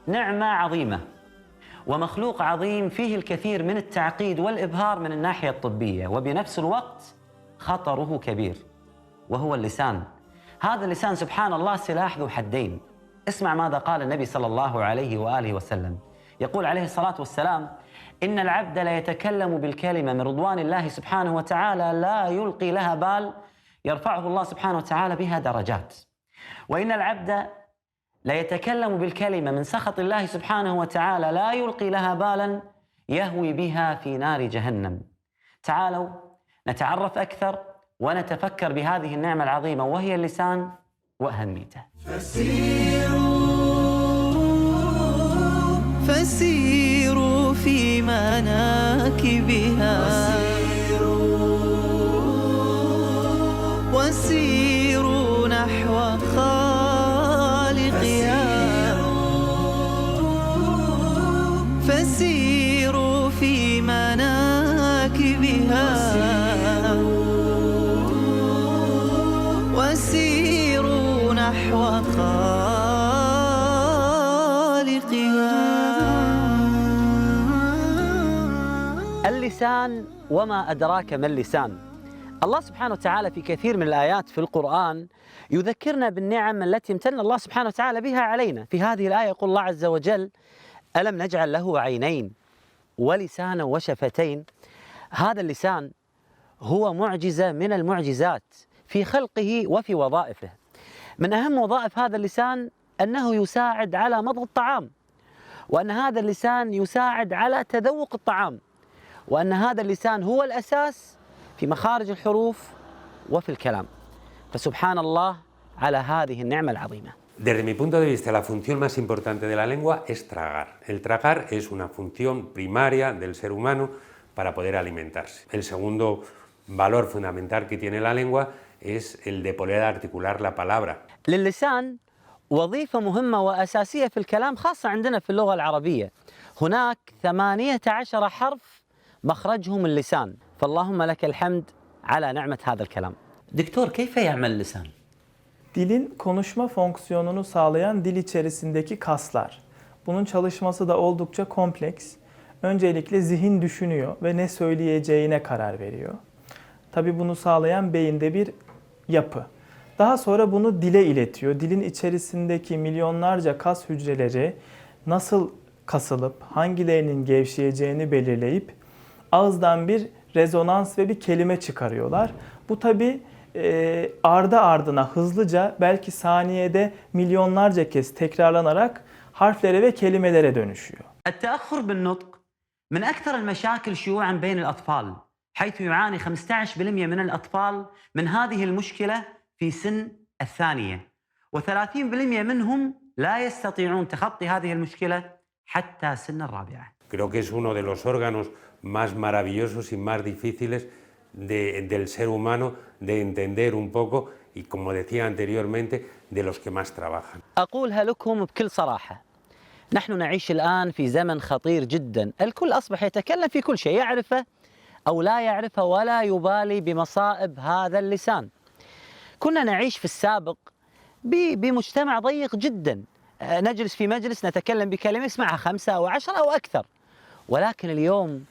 نعمة عظيمة ومخلوق عظيم فيه الكثير من التعقيد والإبهار من الناحية الطبية، وبنفس الوقت خطره كبير، وهو اللسان. هذا اللسان سبحان الله سلاح ذو حدين. اسمع ماذا قال النبي صلى الله عليه وآله وسلم. يقول عليه الصلاة والسلام: إن العبد لا يتكلم بالكلمة من رضوان الله سبحانه وتعالى لا يلقي لها بال يرفعه الله سبحانه وتعالى بها درجات، وإن العبد لا يتكلم بالكلمة من سخط الله سبحانه وتعالى لا يلقي لها بالا يهوي بها في نار جهنم. تعالوا نتعرف أكثر ونتفكر بهذه النعمة العظيمة وهي اللسان وأهميته. فسيروا في مناكبها وسيروا نحو خالقها. فسيروا في مناكبها وسيروا نحو اللسان وما أدراك ما اللسان. الله سبحانه وتعالى في كثير من الآيات في القرآن يذكرنا بالنعم التي امتن الله سبحانه وتعالى بها علينا. في هذه الآية يقول الله عز وجل: ألم نجعل له عينين ولسانا وشفتين. هذا اللسان هو معجزة من المعجزات في خلقه وفي وظائفه. من أهم وظائف هذا اللسان أنه يساعد على مضغ الطعام، وأن هذا اللسان يساعد على تذوق الطعام، وأن هذا اللسان هو الأساس في مخارج الحروف وفي الكلام. فسبحان الله على هذه النعمة العظيمة. Desde mi punto de vista, la función más importante de la lengua es tragar. El tragar es una función primaria del ser humano para poder alimentarse. El segundo valor fundamental que tiene la lengua es el de poder articular la palabra. للسان وظيفة مهمة وأساسية في الكلام، خاصة عندنا في اللغة العربية. هناك 18 حرف مخرجهم اللسان، فاللهم لك الحمد على نعمة هذا الكلام. دكتور، كيف يعمل اللسان؟ Dilin konuşma fonksiyonunu sağlayan dil içerisindeki kaslar. Bunun çalışması da oldukça kompleks. Öncelikle zihin düşünüyor ve ne söyleyeceğine karar veriyor. Tabii bunu sağlayan beyinde bir yapı. Daha sonra bunu dile iletiyor. Dilin içerisindeki milyonlarca kas hücreleri nasıl kasılıp hangilerinin gevşeyeceğini belirleyip ağızdan bir rezonans ve bir kelime çıkarıyorlar. Bu tabii ardı ardına hızlıca, belki saniyede milyonlarca kez tekrarlanarak harflere ve kelimelere dönüşüyor. التأخر بالنطق من أكثر المشاكل شيوعاً بين الأطفال، حيث يعاني 15% من الأطفال من هذه المشكلة في سن الثانية، و30% منهم لا يستطيعون تخطي هذه المشكلة حتى سن الرابعة. Creo que es uno de los órganos más maravillosos y más difíciles del ser humano de entender un poco y, como decía anteriormente, de los que más trabajan. أقولها لكم بكل صراحة، نحن نعيش الآن في زمن خطير جدا. الكل أصبح يتكلم في كل شيء، يعرفه أو لا يعرفه ولا يبالي بمصائب هذا اللسان. كنا نعيش في السابق بمجتمع ضيق جدا، نجلس في مجلس نتكلم بكلمة يسمعها 5 أو 10 أو أكثر، ولكن اليوم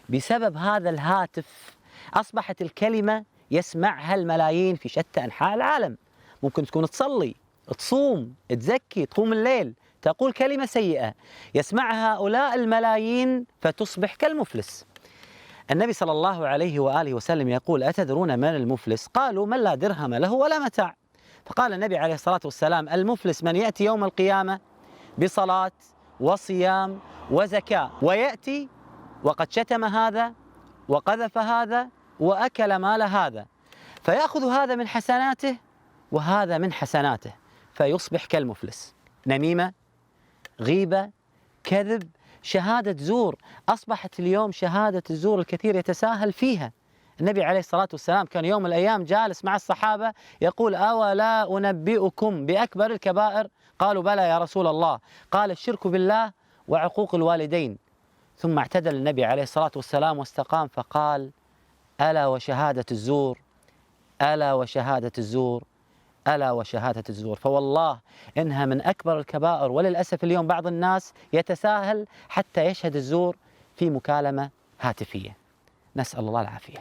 بسبب هذا الهاتف أصبحت الكلمة يسمعها الملايين في شتى أنحاء العالم. ممكن تكون تصلي، تصوم، تزكي، تقوم الليل، تقول كلمة سيئة يسمعها هؤلاء الملايين فتصبح كالمفلس. النبي صلى الله عليه وآله وسلم يقول: أتدرون من المفلس؟ قالوا: من لا درهم له ولا متاع. فقال النبي عليه الصلاة والسلام: المفلس من يأتي يوم القيامة بصلاة وصيام وزكاة، ويأتي وقد شتم هذا وقذف هذا وأكل مال هذا، فيأخذ هذا من حسناته وهذا من حسناته فيصبح كالمفلس. نميمة، غيبة، كذب، شهادة زور. أصبحت اليوم شهادة الزور الكثير يتساهل فيها. النبي عليه الصلاة والسلام كان يوم من الأيام جالس مع الصحابة يقول: أولا أنبئكم بأكبر الكبائر؟ قالوا: بلى يا رسول الله. قال: الشرك بالله وعقوق الوالدين. ثم اعتدل النبي عليه الصلاة والسلام واستقام فقال: ألا وشهادة الزور، ألا وشهادة الزور، ألا وشهادة الزور. فوالله إنها من أكبر الكبائر، وللأسف اليوم بعض الناس يتساهل حتى يشهد الزور في مكالمة هاتفية. نسأل الله العافية.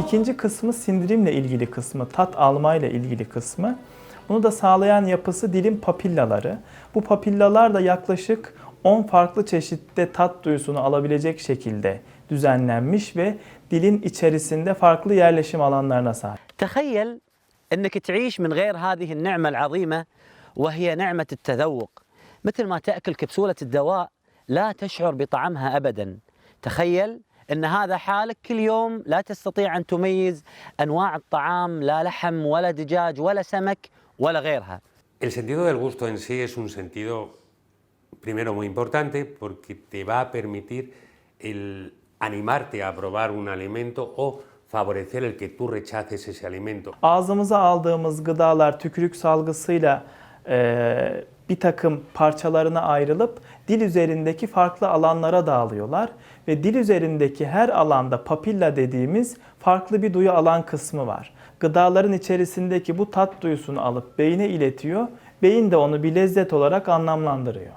İkinci kısmı sindirimle ilgili kısmı, tat almayla ilgili kısmı. Bunu da sağlayan yapısı dilin papillaları. Bu papillalar da yaklaşık 10 farklı çeşitte tat duyusunu alabilecek şekilde düzenlenmiş ve dilin içerisinde farklı yerleşim alanlarına sahip. تخيل أنك تعيش من غير هذه النعمة العظيمة وهي نعمة التذوق. مثل ما تأكل كبسولة الدواء لا تشعر بطعمها أبدا. تخيل أن هذا حالك كل يوم، لا تستطيع أن تميز أنواع الطعام، لا لحم ولا دجاج ولا سمك ولا غيرها. El sentido del gusto en sí es un sentido, primero, muy importante porque te va a permitir el animarte a probar un alimento o favorecer el que tú rechaces ese alimento. Ağzımıza aldığımız gıdalar tükürük salgısıyla bir takım parçalarına ayrılıp dil üzerindeki farklı alanlara dağılıyorlar ve dil üzerindeki her alanda papilla dediğimiz farklı bir duyu alan kısmı var. Gıdaların içerisindeki bu tat duyusunu alıp beyne iletiyor. Beyin de onu bir lezzet olarak anlamlandırıyor.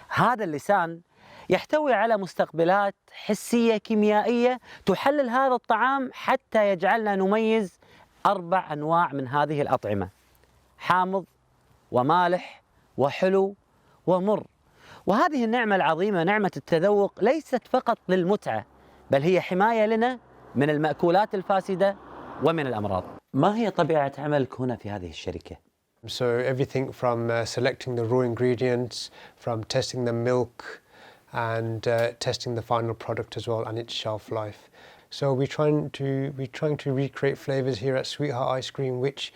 هذا اللسان يحتوي على مستقبلات حسية كيميائية تحلل هذا الطعام حتى يجعلنا نميز 4 أنواع من هذه الأطعمة: حامض ومالح وحلو ومر. وهذه النعمة العظيمة نعمة التذوق ليست فقط للمتعة، بل هي حماية لنا من المأكولات الفاسدة ومن الأمراض. ما هي طبيعة عملك هنا في هذه الشركة؟ So everything from selecting the raw ingredients, from testing the milk and testing the final product as well and its shelf life. So we're trying to recreate flavors here at Sweetheart Ice Cream which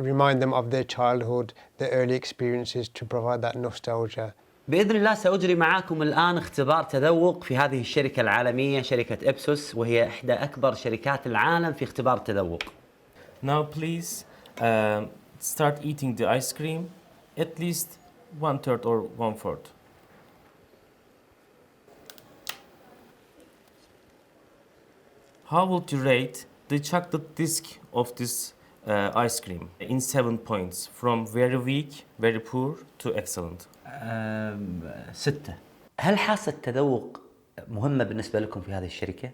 remind them of their childhood, their early experiences, to provide that nostalgia. بإذن الله سأجري معاكم الآن اختبار تذوق في هذه الشركة العالمية، شركة إبسوس، وهي إحدى أكبر شركات العالم في اختبار التذوق. Now please start eating the ice cream, at least 1/3 or 1/4. How would you rate the chocolate disc of this ice cream in 7 points, from very weak, very poor to excellent? 6. هل حاسة التذوق مهمة بالنسبة لكم في هذه الشركة؟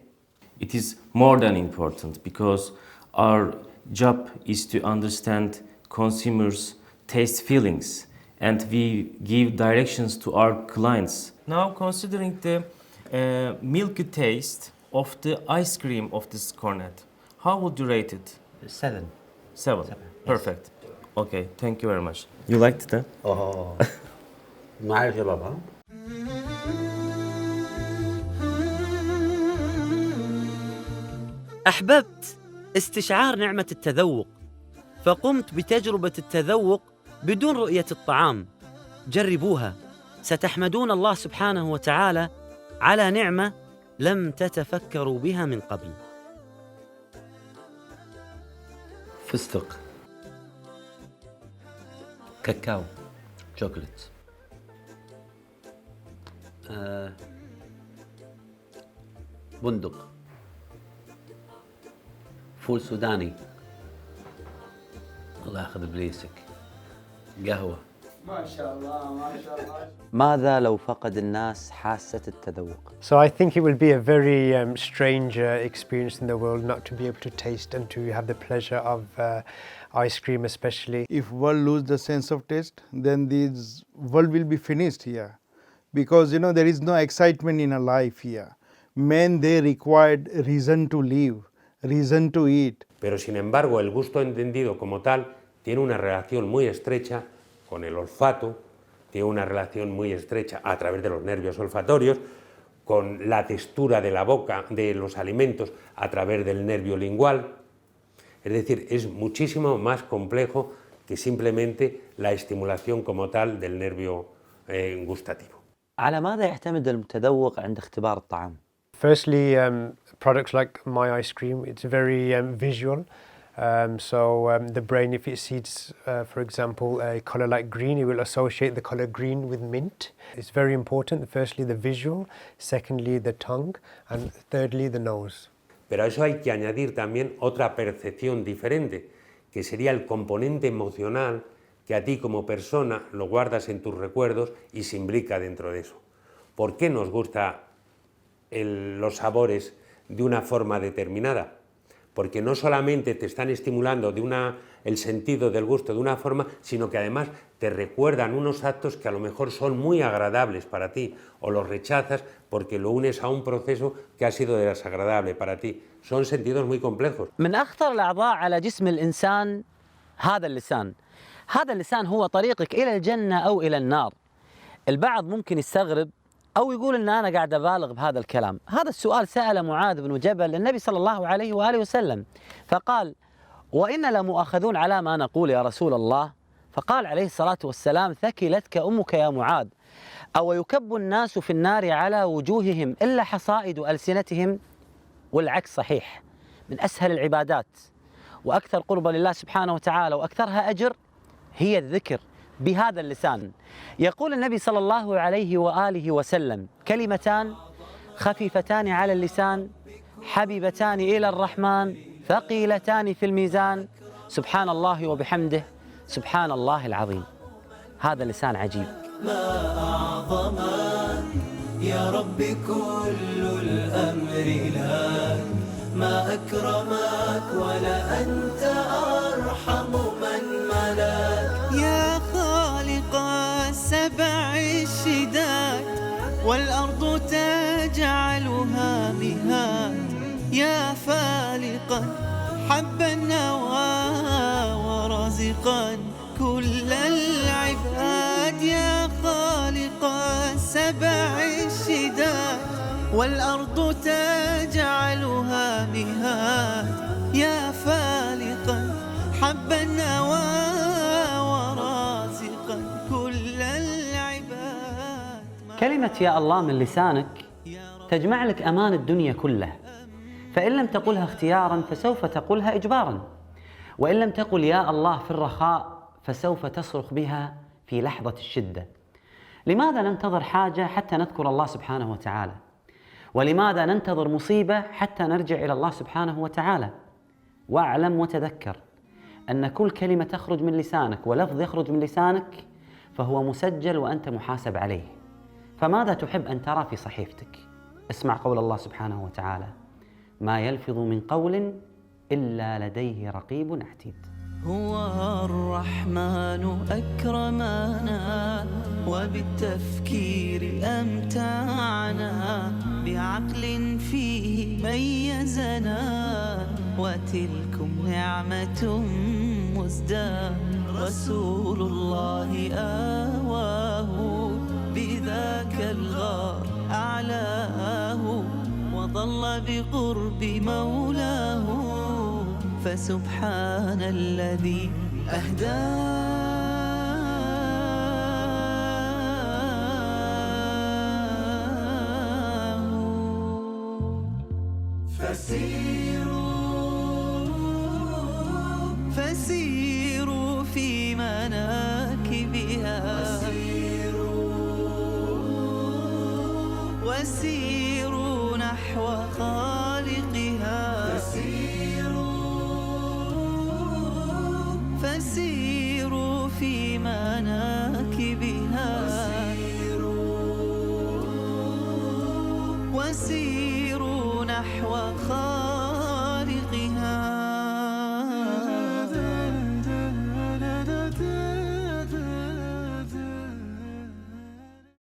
It is more than important because our job is to understand consumers' taste feelings and we give directions to our clients. Now considering the milky taste of the ice cream of this cornet, how would you rate it? 7. 7. Yes. Perfect. Okay, thank you very much. You liked it, huh? أوه معي شباب ها؟ أحببت استشعار نعمة التذوق، فقمت بتجربة التذوق بدون رؤية الطعام. جربوها، ستحمدون الله سبحانه وتعالى على نعمة لم تتفكروا بها من قبل. فستق، كاكاو، شوكولات، بندق، فول سوداني، الله ياخذ ابليسك، قهوة. ما شاء الله ما شاء الله. ماذا لو فقد الناس حاسة التذوق؟ So I think it will be a very strange experience in the world not to be able to taste and to have the pleasure of ice cream especially. If world lose the sense of taste, then this world will be finished here. Because there is no excitement in a life here. Men, they required reason to live, reason to eat. Pero sin embargo, el gusto entendido como tal tiene una relación muy estrecha con el olfato, tiene una relación muy estrecha a través de los nervios olfatorios, con la textura de la boca, de los alimentos, a través del nervio lingual. Es decir, es muchísimo más complejo que simplemente la estimulación como tal del nervio gustativo. على ماذا يعتمد المتذوق عند اختبار الطعام؟ Firstly, products like My Ice Cream, it's very visual The brain, if it sees, for example, a color like green, it will associate the color green with mint. It's very important, firstly the visual, secondly the tongue, and thirdly the nose. Pero a eso hay que añadir también otra percepción diferente, que sería el componente emocional que a ti como persona lo guardas en tus recuerdos y se imbrica dentro de eso. ¿Por qué nos gustan los sabores de una forma determinada? Porque no solamente te están estimulando el sentido del gusto de una forma, sino que además te recuerdan unos actos que a lo mejor son muy agradables para ti, o los rechazas porque lo unes a un proceso que ha sido desagradable para ti. Son sentidos muy complejos. من أخطر الأعضاء على جسم الإنسان هذا اللسان. هذا اللسان هو طريقك إلى الجنة أو إلى النار. البعض ممكن يستغرب أو يقول أن أنا قاعد أبالغ بهذا الكلام. هذا السؤال سأل معاذ بن جبل النبي صلى الله عليه وآله وسلم، فقال: وإن لمؤاخذون على ما نقول يا رسول الله؟ فقال عليه الصلاة والسلام: ثكلتك أمك يا معاذ، أو يكب الناس في النار على وجوههم إلا حصائد ألسنتهم. والعكس صحيح، من أسهل العبادات وأكثر قربا لله سبحانه وتعالى وأكثرها أجر هي الذكر بهذا اللسان. يقول النبي صلى الله عليه وآله وسلم: كلمتان خفيفتان على اللسان حبيبتان إلى الرحمن ثقيلتان في الميزان سبحان الله وبحمده سبحان الله العظيم. هذا اللسان عجيب. ما أعظمك يا رب كل الأمر لك، ما أكرمك ولا أنت أرحم من ملك. يا خالق السبع الشداد والأرض تجعلها مهاد، يا فالقا حب النوى ورازقا كل العباد، يا خالق السبع الشداد والأرض تجعلها مهاد، يا فالقا حب النوى ورازقا كل العباد. كلمة يا الله من لسانك تجمع لك أمان الدنيا كله، فإن لم تقلها اختيارا فسوف تقولها إجبارا، وإن لم تقل يا الله في الرخاء فسوف تصرخ بها في لحظة الشدة. لماذا ننتظر حاجة حتى نذكر الله سبحانه وتعالى؟ ولماذا ننتظر مصيبة حتى نرجع إلى الله سبحانه وتعالى؟ واعلم وتذكر أن كل كلمة تخرج من لسانك ولفظ يخرج من لسانك فهو مسجل وأنت محاسب عليه. فماذا تحب أن ترى في صحيفتك؟ اسمع قول الله سبحانه وتعالى: ما يلفظ من قول إلا لديه رقيب عتيد. هو الرحمن أكرمنا وبالتفكير أمتعنا، بعقل فيه ميزنا وتلكم نعمة مزداد. رسول الله آواه بذاك الغار أعلاه، وظل بقرب مولاه، فسبحان الذي أهداه. فسيروا في مناكبها، وسيروا نحو خالقها، فسيروا في مناكبها، وسيروا نحو خالقها.